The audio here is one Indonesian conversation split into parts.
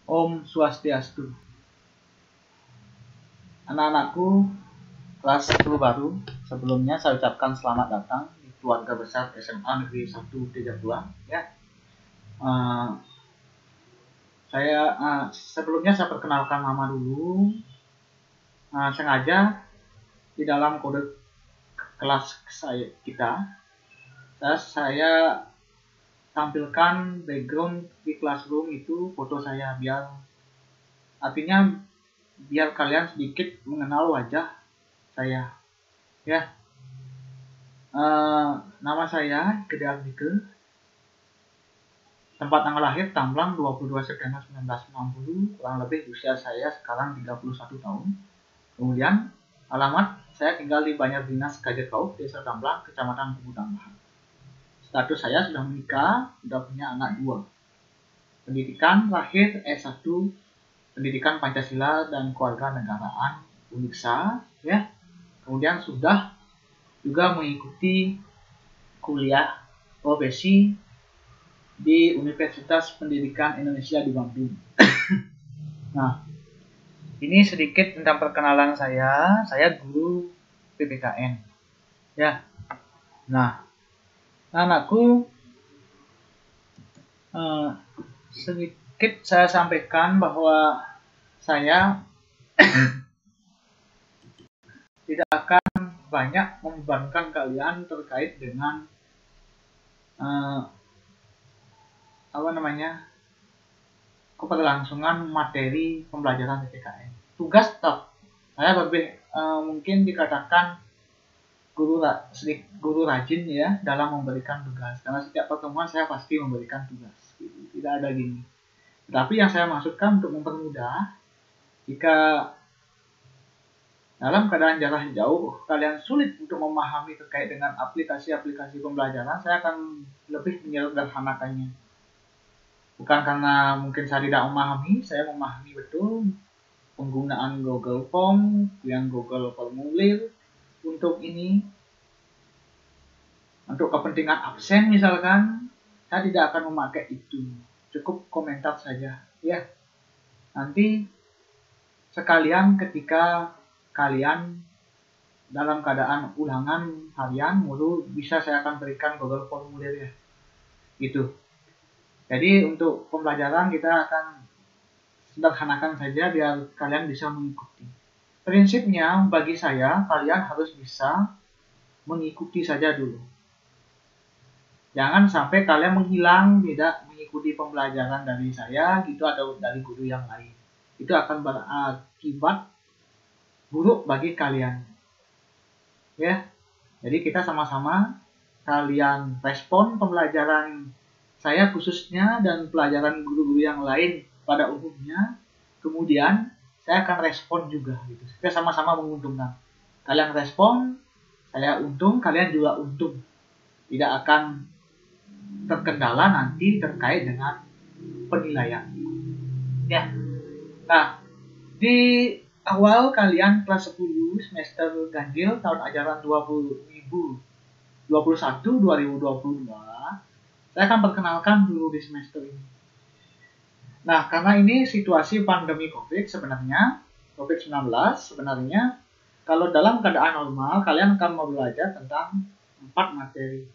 Om Swastiastu. Anak-anakku kelas 10 baru, sebelumnya saya ucapkan selamat datang di keluarga besar SMA Negeri 132 ya. Sebelumnya saya perkenalkan nama dulu. Sengaja di dalam kode kelas saya tampilkan background di classroom itu foto saya, biar kalian sedikit mengenal wajah saya ya. Nama saya Gede Andike, tempat tanggal lahir Tamblang 22 September 1960, kurang lebih usia saya sekarang 31 tahun. Kemudian alamat saya tinggal di Banjar Dinas Kajetkauk, Desa Tamblang, Kecamatan Kubu Tambahan. Status saya sudah menikah, sudah punya anak 2. Pendidikan terakhir S1, Pendidikan Pancasila dan Kewarganegaraan UNIKSA ya. Kemudian sudah juga mengikuti kuliah profesi di Universitas Pendidikan Indonesia di Bandung. Nah, ini sedikit tentang perkenalan saya. Saya guru PPKN ya. Nah, anakku, sedikit saya sampaikan bahwa saya tidak akan banyak membebankan kalian terkait dengan keberlangsungan materi pembelajaran PPKN. Tugas tetap saya lebih mungkin dikatakan guru rajin ya dalam memberikan tugas, karena setiap pertemuan saya pasti memberikan tugas, tidak ada gini. Tapi yang saya maksudkan untuk mempermudah, jika dalam keadaan jarak jauh kalian sulit untuk memahami terkait dengan aplikasi-aplikasi pembelajaran, saya akan lebih menyederhanakannya. Bukan karena mungkin saya tidak memahami, saya memahami betul penggunaan Google Form, yang Google Formulir untuk ini. Untuk kepentingan absen misalkan, saya tidak akan memakai itu. Cukup komentar saja ya. Nanti sekalian ketika kalian dalam keadaan ulangan harian mulu, bisa saya akan berikan Google Formulir ya. Gitu. Jadi untuk pembelajaran kita akan sederhanakan saja biar kalian bisa mengikuti. Prinsipnya bagi saya, kalian harus bisa mengikuti saja dulu. Jangan sampai kalian menghilang, tidak mengikuti pembelajaran dari saya gitu atau dari guru yang lain. Itu akan berakibat buruk bagi kalian. Ya. Jadi kita sama-sama, kalian respon pembelajaran saya khususnya dan pelajaran guru-guru yang lain pada umumnya, kemudian saya akan respon juga gitu. Kita sama-sama menguntungkan. Kalian respon, saya untung, kalian juga untung. Tidak akan terkendala nanti terkait dengan penilaian. Ya. Nah, di awal kalian kelas 10 semester ganjil tahun ajaran 2021-2022, saya akan perkenalkan dulu di semester ini. Nah, karena ini situasi pandemi COVID-19 sebenarnya, kalau dalam keadaan normal kalian akan mau belajar tentang 4 materi.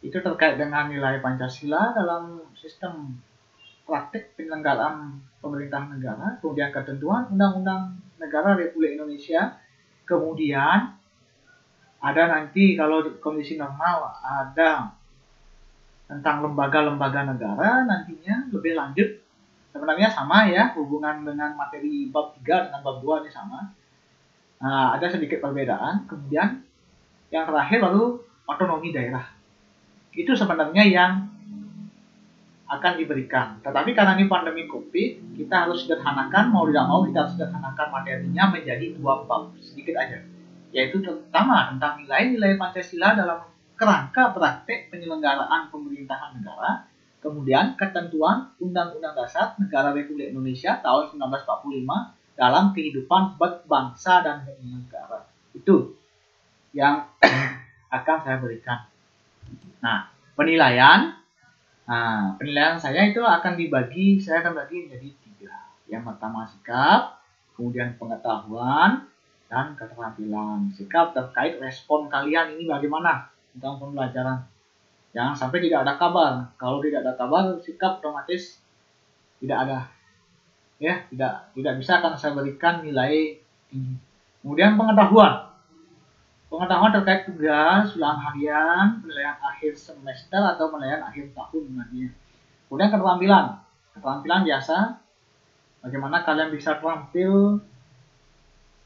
Itu terkait dengan nilai Pancasila dalam sistem praktik penyelenggaraan pemerintahan negara, kemudian ketentuan Undang-Undang Negara Republik Indonesia, kemudian ada nanti kalau kondisi normal ada tentang lembaga-lembaga negara, nantinya lebih lanjut. Sebenarnya sama ya, hubungan dengan materi bab 3 dengan bab 2 ini sama. Nah, ada sedikit perbedaan. Kemudian yang terakhir baru otonomi daerah. Itu sebenarnya yang akan diberikan. Tetapi karena ini pandemi COVID, kita harus sederhanakan, mau tidak mau kita harus sederhanakan materinya menjadi 2 bab, sedikit aja. Yaitu pertama tentang nilai-nilai Pancasila dalam kerangka praktek penyelenggaraan pemerintahan negara, kemudian ketentuan Undang-Undang Dasar Negara Republik Indonesia tahun 1945 dalam kehidupan berbangsa dan bernegara. Itu yang akan saya berikan. Nah, penilaian Nah, penilaian saya itu saya akan bagi menjadi 3. Yang pertama sikap, kemudian pengetahuan, dan keterampilan. Sikap terkait respon kalian ini bagaimana tentang pembelajaran. Jangan sampai tidak ada kabar. Kalau tidak ada kabar, sikap otomatis tidak ada. Ya, tidak bisa akan saya berikan nilai tinggi. Kemudian pengetahuan. Pengetahuan terkait tugas, ulangan harian, penilaian akhir semester atau penilaian akhir tahun nantinya. Kemudian keterampilan. Keterampilan biasa, bagaimana kalian bisa terampil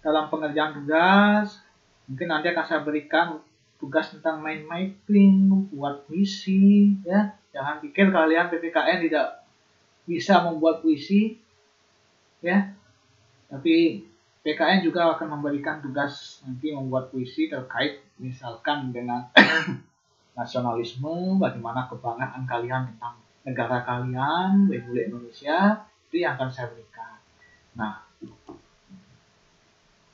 dalam pengerjaan tugas. Mungkin nanti akan saya berikan tugas tentang mind mapping, buat puisi, ya. Jangan pikir kalian PPKN tidak bisa membuat puisi, ya. Tapi PKN juga akan memberikan tugas nanti membuat puisi terkait misalkan dengan nasionalisme, bagaimana kebanggaan kalian tentang negara kalian, Republik Indonesia, itu yang akan saya berikan. Nah,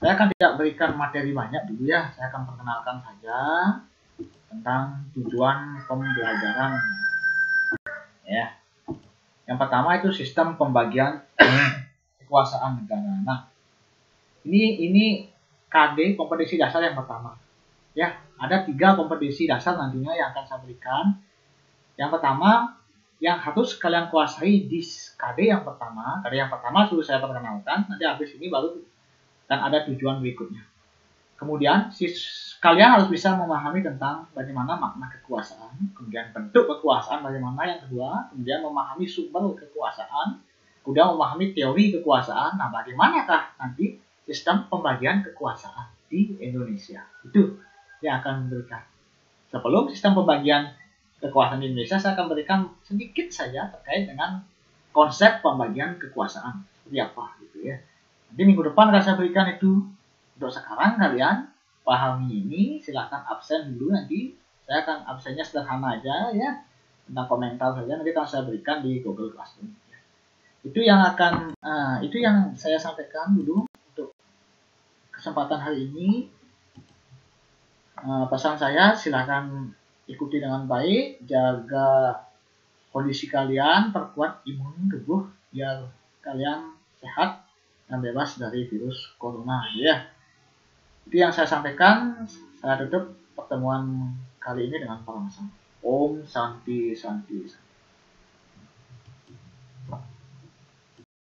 saya akan tidak berikan materi banyak dulu ya, saya akan perkenalkan saja tentang tujuan pembelajaran. Ya, yang pertama itu sistem pembagian kekuasaan negara. Nah, ini KD kompetisi dasar yang pertama. Ya, ada 3 kompetisi dasar nantinya yang akan saya berikan. Yang pertama, yang harus kalian kuasai di KD yang pertama. KD yang pertama sudah saya perkenalkan. Nanti habis ini baru dan ada tujuan berikutnya. Kemudian, kalian harus bisa memahami tentang bagaimana makna kekuasaan, kemudian bentuk kekuasaan bagaimana yang kedua, kemudian memahami sumber kekuasaan, kemudian memahami teori kekuasaan. Nah, bagaimanakah nanti sistem pembagian kekuasaan di Indonesia? Itu yang akan memberikan. Sebelum sistem pembagian kekuasaan di Indonesia, saya akan berikan sedikit saja terkait dengan konsep pembagian kekuasaan seperti apa gitu ya. Nanti minggu depan akan saya berikan itu. Untuk sekarang kalian pahami ini, silahkan absen dulu, nanti saya akan absennya sederhana aja ya, tentang komentar saja nanti akan saya berikan di Google Classroom. Itu yang saya sampaikan dulu untuk kesempatan hari ini. Pesan saya silahkan ikuti dengan baik, jaga kondisi kalian, perkuat imun tubuh biar kalian sehat dan bebas dari virus corona ya. Itu yang saya sampaikan. Saya tutup pertemuan kali ini dengan pemanasan. Om Santi Santi Santi.